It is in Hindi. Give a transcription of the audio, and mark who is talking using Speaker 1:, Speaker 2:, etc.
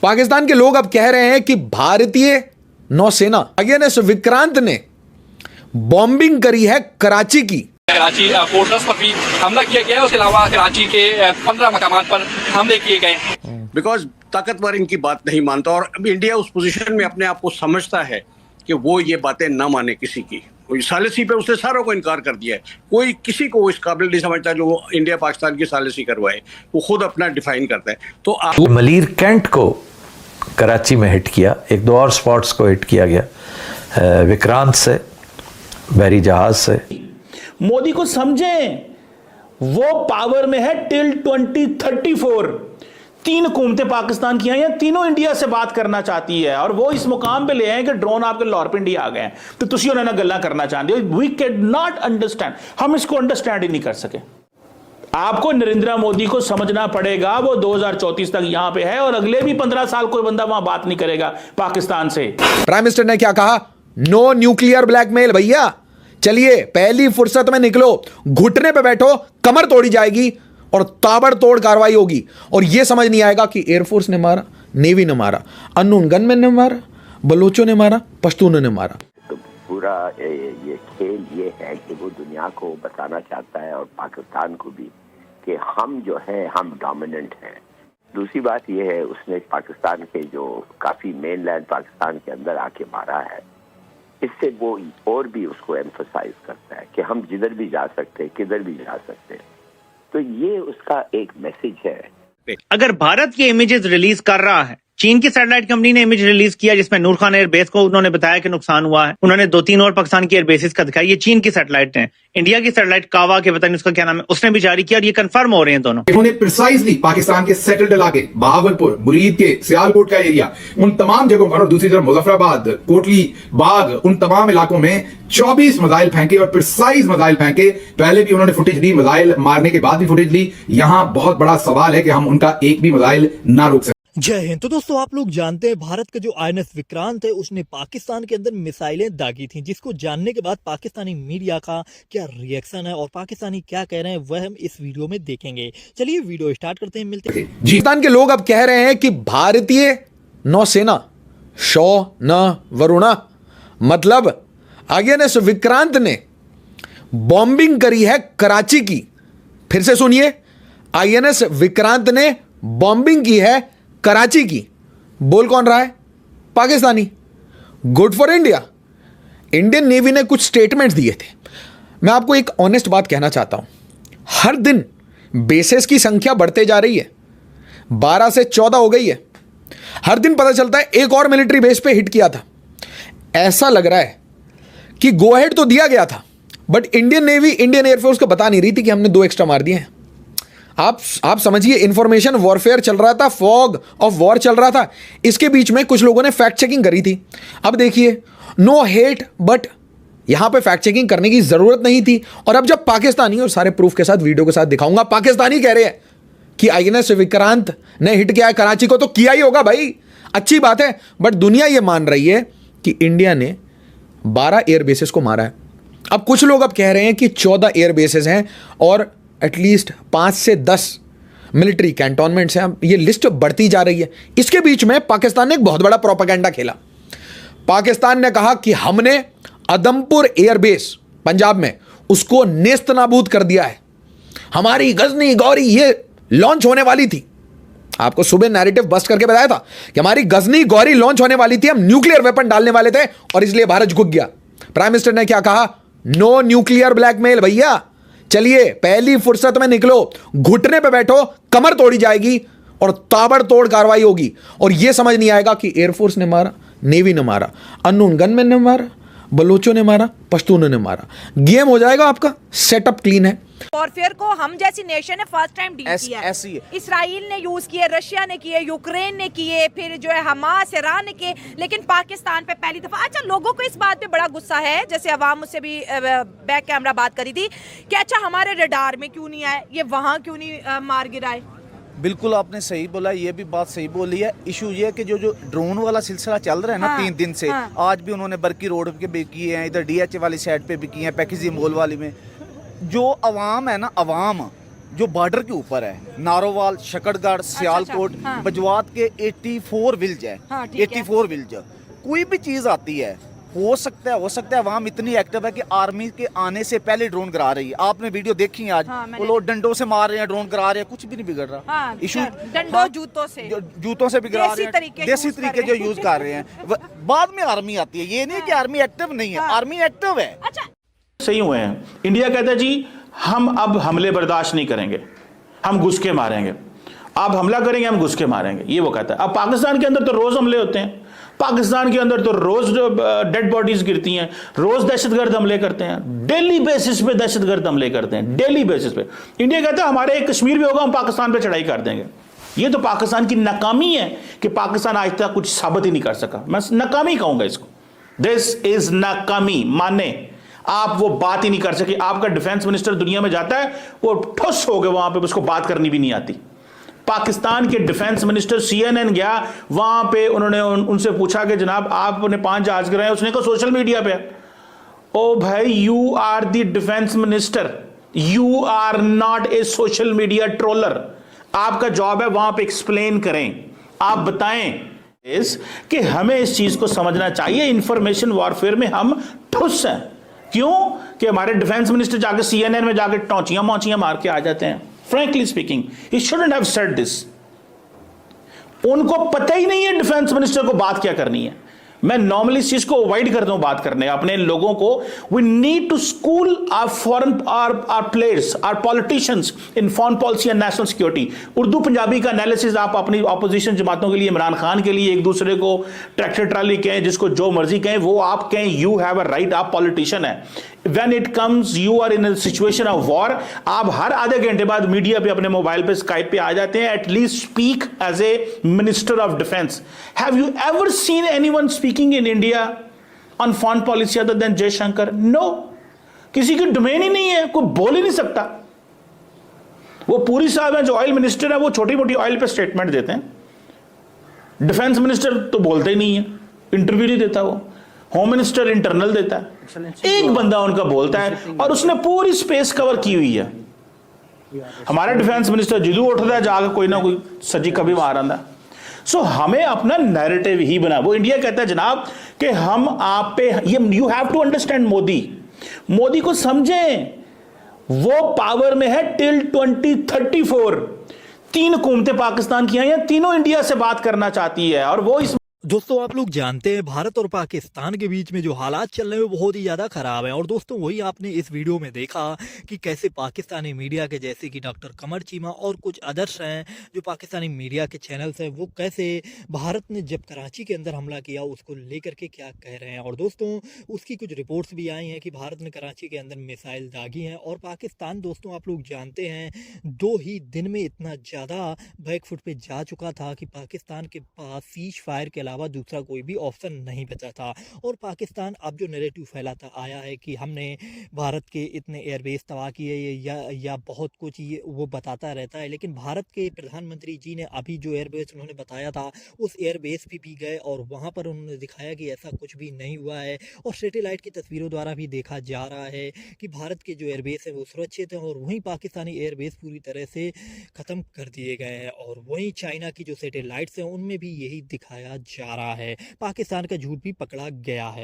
Speaker 1: पाकिस्तान के लोग अब कह रहे हैं कि भारतीय नौसेना आईएनएस विक्रांत ने बॉम्बिंग करी है कराची की।
Speaker 2: कराची पोर्टर्स पर भी हमला किया गया है, उसके अलावा कराची के 15 मकामात पर हमले किए गए।
Speaker 3: बिकॉज ताकतवर इनकी बात नहीं मानता और अब इंडिया उस पोजीशन में अपने आप को समझता है कि वो ये बातें ना माने किसी की। सालिसी पे उसने सारों को इनकार कर दिया है। कोई किसी को इस काबिल नहीं समझता जो इंडिया पाकिस्तान की सालिसी करवाए। वो खुद अपना डिफाइन करता है। तो
Speaker 4: मलीर कैंट को कराची में हिट किया, एक दो और स्पॉट्स को हिट किया गया विक्रांत से, बहरी जहाज से।
Speaker 5: मोदी को समझें, वो पावर में है टिल 2034। 3 हुकूमतें पाकिस्तान की हैं, तीनों इंडिया से बात करना चाहती है और वो इस मुकाम पे ले आए कि ड्रोन आपके लाहौर पिंडी आ गए हैं तो तुसी उन्होंने गल्ला करना चाहते हो। वी कैन नॉट अंडरस्टैंड, हम इसको अंडरस्टैंड ही नहीं कर सके। आपको नरेंद्र मोदी को समझना पड़ेगा, वो 2034 तक यहां पे है और अगले भी 15 साल कोई बंदा वहां बात नहीं करेगा पाकिस्तान से।
Speaker 1: प्राइम मिनिस्टर ने क्या कहा? नो न्यूक्लियर ब्लैकमेल भैया। चलिए पहली फुर्सत में निकलो, घुटने पे बैठो, कमर तोड़ी जाएगी और ताबड़तोड़ कार्रवाई होगी। और यह समझ नहीं आएगा कि एयरफोर्स ने मारा, नेवी ने मारा, अननोन गनमैन ने मारा, बलोचों ने मारा, पश्तूनों ने मारा।
Speaker 6: तो पूरा ये खेल ये है कि वो दुनिया को बताना चाहता है और पाकिस्तान को भी कि हम जो है हम डोमिनेंट हैं। दूसरी बात ये है, उसने पाकिस्तान के जो काफी मेनलैंड पाकिस्तान के अंदर आके मारा है, इससे वो और भी उसको एम्फसाइज करता है कि हम जिधर भी जा सकते हैं, किधर भी जा सकते हैं। तो ये उसका एक मैसेज है।
Speaker 7: अगर भारत के इमेजेस रिलीज कर रहा है, चीन की सैटेलाइट कंपनी ने इमेज रिलीज किया जिसमें नूर खान एयरबेस को उन्होंने बताया कि नुकसान हुआ है, उन्होंने 2-3 और पाकिस्तान की एयरबेसिस का दिखाया। ये चीन की सैटेलाइट है। इंडिया की सैटेलाइट कावा के पता नहीं उसका क्या नाम है, उसने भी जारी किया और ये कंफर्म हो रहे हैं दोनों।
Speaker 8: इन्होंने प्रिसाइजली पाकिस्तान के सेटल्ड इलाके, बहावलपुर, मुरीद के, सियालकोट का एरिया, उन तमाम जगहों पर और दूसरी तरफ मुजफ्फराबाद, कोटली बाग, उन तमाम इलाकों में 24 मिसाइल फेंके और प्रिसाइज मिसाइल फेंके। पहले भी उन्होंने फुटेज ली, मिसाइल मारने के बाद भी फुटेज ली। यहां बहुत बड़ा सवाल है कि हम उनका एक भी मिसाइल ना रोक सकें।
Speaker 9: जय हिंद। तो दोस्तों, आप लोग जानते हैं भारत का जो आईएनएस विक्रांत है उसने पाकिस्तान के अंदर मिसाइलें दागी थी, जिसको जानने के बाद पाकिस्तानी मीडिया का क्या रिएक्शन है और पाकिस्तानी क्या कह रहे हैं वह हम इस वीडियो में देखेंगे। चलिए वीडियो स्टार्ट करते हैं, मिलते हैं।
Speaker 1: पाकिस्तान के लोग अब कह रहे हैं कि भारतीय नौसेना शौ न वरुणा, मतलब आईएनएस विक्रांत ने बॉम्बिंग करी है कराची की। फिर से सुनिए, आईएनएस विक्रांत ने बॉम्बिंग की है कराची की। बोल कौन रहा है? Pakistani. Good for India. Indian navy ने कुछ स्टेटमेंट्स दिए थे। मैं आपको एक ऑनेस्ट बात कहना चाहता हूं, हर दिन बेसेस की संख्या बढ़ते जा रही है, 12 से 14 हो गई है। हर दिन पता चलता है एक और मिलिट्री बेस पे हिट किया था। ऐसा लग रहा है कि गो अहेड तो दिया गया था, but Indian navy Indian air force को बता नहीं रही थी कि हमने 2 एक्स्ट्रा मार दिए हैं। आप समझिए, इंफॉर्मेशन वॉरफेयर चल रहा था, फॉग ऑफ वॉर चल रहा था। इसके बीच में कुछ लोगों ने फैक्ट चेकिंग करी थी। अब देखिए, नो हेट, बट यहां पे फैक्ट चेकिंग करने की जरूरत नहीं थी। और अब जब पाकिस्तानी, और सारे प्रूफ के साथ वीडियो के साथ दिखाऊंगा, पाकिस्तानी कह रहे हैं कि आईएनएस विक्रांत ने हिट किया है कराची को, तो किया ही होगा भाई, अच्छी बात है। बट दुनिया यह मान रही है कि इंडिया ने 12 एयरबेसेस को मारा है। अब कुछ लोग अब कह रहे हैं कि 14 एयरबेसेस हैं और एटलीस्ट 5 से 10 मिलिट्री कैंटोनमेंट्स हैं। ये लिस्ट बढ़ती जा रही है। इसके बीच में पाकिस्तान ने एक बहुत बड़ा प्रोपेगेंडा खेला। पाकिस्तान ने कहा कि हमने अदमपुर एयरबेस पंजाब में उसको नेस्त नाबूद कर दिया है। हमारी गजनी गौरी ये लॉन्च होने वाली थी। आपको सुबह नैरेटिव बस्ट करके बताया था कि हमारी गजनी गौरी लॉन्च होने वाली थी, हम न्यूक्लियर वेपन डालने वाले थे और इसलिए भारत झुक गया। प्राइम मिनिस्टर ने क्या कहा? नो न्यूक्लियर ब्लैकमेल भैया। चलिए पहली फुर्सत में निकलो, घुटने पे बैठो, कमर तोड़ी जाएगी और ताबड़तोड़ कार्रवाई होगी। और यह समझ नहीं आएगा कि एयरफोर्स ने मारा, नेवी ने मारा, अननोन गनमैन ने मारा, बलोचों ने मारा, पश्तूनों ने मारा। गेम हो जाएगा आपका, सेटअप क्लीन है।
Speaker 10: वॉरफेयर को हम जैसी नेशन ने फर्स्ट टाइम डील किया है। इसराइल ने यूज किए, रशिया ने किए, यूक्रेन ने किए, फिर जो है हमास, ईरान ने किए, लेकिन पाकिस्तान पे पहली दफा। अच्छा, लोगों को इस बात पे बड़ा गुस्सा है, जैसे अवाम मुझसे भी बैक कैमरा बात करी थी कि अच्छा हमारे रडार में क्यों नहीं आए, ये वहां क्यों नहीं मार गिराए।
Speaker 11: बिल्कुल आपने सही बोला, ये भी बात सही बोली है। इशू ये है कि जो ड्रोन वाला सिलसिला चल रहा है ना, 3 दिन से, आज भी उन्होंने बरकी रोड पे भी किए हैं, इधर डीएच वाली साइड पे भी किए हैं, पैकेजी मॉल वाली में। जो अवाम है ना, अवाम जो बॉर्डर के ऊपर है, नारोवाल, शकरगढ़, सियालकोट,
Speaker 10: हाँ।
Speaker 11: बजवात के 84 विलेज है,
Speaker 10: हाँ, ठीक है।
Speaker 11: 84 विलेज। कोई भी चीज आती है, हो सकता है अवाम इतनी एक्टिव है कि आर्मी के आने से पहले ड्रोन गिरा रही है। आपने वीडियो देखी है आज,
Speaker 10: हाँ,
Speaker 11: वो लोग डंडों से मार रहे हैं, ड्रोन गिरा रहे हैं, कुछ भी नहीं बिगड़ रहा।
Speaker 10: हाँ,
Speaker 11: इशू
Speaker 10: डंडों जूतों से
Speaker 11: जूतों से भी गिरा
Speaker 10: देसी
Speaker 11: रहे
Speaker 10: तरीके
Speaker 11: हैं, देसी
Speaker 10: यूज कर
Speaker 11: तरीके जो
Speaker 10: रहे हैं।
Speaker 11: यूज कर रहे हैं। बाद में आर्मी आती है, ये नहीं कि आर्मी एक्टिव नहीं है, आर्मी एक्टिव है।
Speaker 10: अच्छा
Speaker 5: सही हुए हैं। इंडिया कहता है जी हम अब हमले बर्दाश्त नहीं करेंगे, हम घुस के मारेंगे, आप हमला करेंगे हम घुस के मारेंगे, ये वो कहता है। अब पाकिस्तान के अंदर तो रोज हमले होते हैं, पाकिस्तान के अंदर तो रोज डेड बॉडीज गिरती हैं, रोज दहशतगर्द हमले करते हैं, डेली बेसिस पे दहशतगर्द हमले करते हैं, डेली बेसिस पे। इंडिया कहता है हमारे कश्मीर भी होगा हम पाकिस्तान पे चढ़ाई कर देंगे। ये तो पाकिस्तान की नाकामी है कि पाकिस्तान आज तक कुछ साबित ही नहीं कर सका। मैं नाकामी कहूंगा इसको, दिस इज नाकामी। माने आप वो बात ही नहीं कर सके। आपका डिफेंस मिनिस्टर दुनिया में जाता है, वो ठुस हो गए वहां पे, उसको बात करनी भी नहीं आती। पाकिस्तान के डिफेंस मिनिस्टर CNN गया, वहां पे उन्होंने उनसे पूछा कि जनाब आपने 5 जहाज गिराए, उसने कहा सोशल मीडिया पे। ओ भाई, you are the defence minister, you are not a social media troller. आपका जॉब है वहां पे एक्सप्लेन करें, आप बताएं कि हमें इस चीज को समझना चाहिए। इंफॉर्मेशन वॉरफेयर में हम ठुस हैं। क्यों? कि हमारे डिफेंस मिनिस्टर जाके CNN में जाके टौचियां मौचियां मार के आ जाते हैं। Frankly speaking, he shouldn't have said this. उनको पता ही नहीं है डिफेंस मिनिस्टर को बात क्या करनी है। मैं नॉर्मली इस चीज को अवॉइड करता हूं बात करने, अपने लोगों को। We need to school our foreign our players, our politicians in foreign policy and national security. Urdu Punjabi का एनालिसिस आप अपनी ऑपोजिशन जमातों के लिए, इमरान खान के लिए, एक दूसरे को ट्रैक्टर ट्राली कहें, जिसको जो मर्जी कहें, वो आप कहें, यू हैव अ राइट, आप पॉलिटिशियन है। When it comes, you are in a situation of war, आप हर आधे घंटे बाद मीडिया पे अपने मोबाइल पे स्काइप पे आ जाते हैं। At least speak as a minister of defence. Have you ever seen anyone speaking in India on foreign policy other than Jaishankar? No, किसी की डोमेन ही नहीं है, कोई बोल ही नहीं सकता। वो पूरी साहब है जो ऑयल मिनिस्टर है, वो छोटी मोटी ऑयल पे स्टेटमेंट देते हैं। डिफेंस मिनिस्टर तो बोलते ही नहीं है, इंटरव्यू नहीं देता वो। होम मिनिस्टर इंटरनल देता है, एक बंदा उनका बोलता है, और उसने पूरी स्पेस कवर की हुई है। हमारा डिफेंस मिनिस्टर जिदू उठता है जाकर कोई ना कोई सजी कभी मार आंदा। सो हमें अपना नैरेटिव ही बना। वो इंडिया कहता है जनाब कि हम आप पे, ये you have to understand Modi को समझें। वो पावर में है टिल 2034। 3 हुकूमतें पाकिस्तान की हैं, तीनों इंडिया से बात करना चाहती है, और वो इस
Speaker 9: दोस्तों आप लोग जानते हैं भारत और पाकिस्तान के बीच में जो हालात चल रहे हैं वो बहुत ही ज़्यादा ख़राब है। और दोस्तों वही आपने इस वीडियो में देखा कि कैसे पाकिस्तानी मीडिया के, जैसे कि डॉक्टर कमर चीमा और कुछ अदर्स हैं जो पाकिस्तानी मीडिया के चैनल्स हैं, वो कैसे भारत ने जब कराची के अंदर हमला किया उसको लेकर के क्या कह रहे हैं। और दोस्तों उसकी कुछ रिपोर्ट्स भी आई हैं कि भारत ने कराची के अंदर मिसाइल दागी हैं, और पाकिस्तान दोस्तों आप लोग जानते हैं 2 ही दिन में इतना ज़्यादा बैकफुट पे जा चुका था कि पाकिस्तान के पास सीज फायर के अलावा दूसरा कोई भी ऑप्शन नहीं बचा था। और पाकिस्तान अब जो नैरेटिव फैलाता आया है कि हमने भारत के इतने एयरबेस तबाह किए या बहुत कुछ, ये वो बताता रहता है। लेकिन भारत के प्रधानमंत्री जी ने अभी जो एयरबेस उन्होंने बताया था उस एयरबेस पे भी गए और वहाँ पर उन्होंने दिखाया कि ऐसा कुछ भी नहीं हुआ है। और सैटेलाइट की तस्वीरों द्वारा भी देखा जा रहा है कि भारत के जो एयरबेस है वो सुरक्षित हैं, और वहीं पाकिस्तानी एयरबेस पूरी तरह से ख़त्म कर दिए गए हैं। और वहीं चाइना की जो सैटेलाइट्स हैं उनमें भी यही दिखाया जा रहा है। पाकिस्तान का झूठ भी पकड़ा गया है।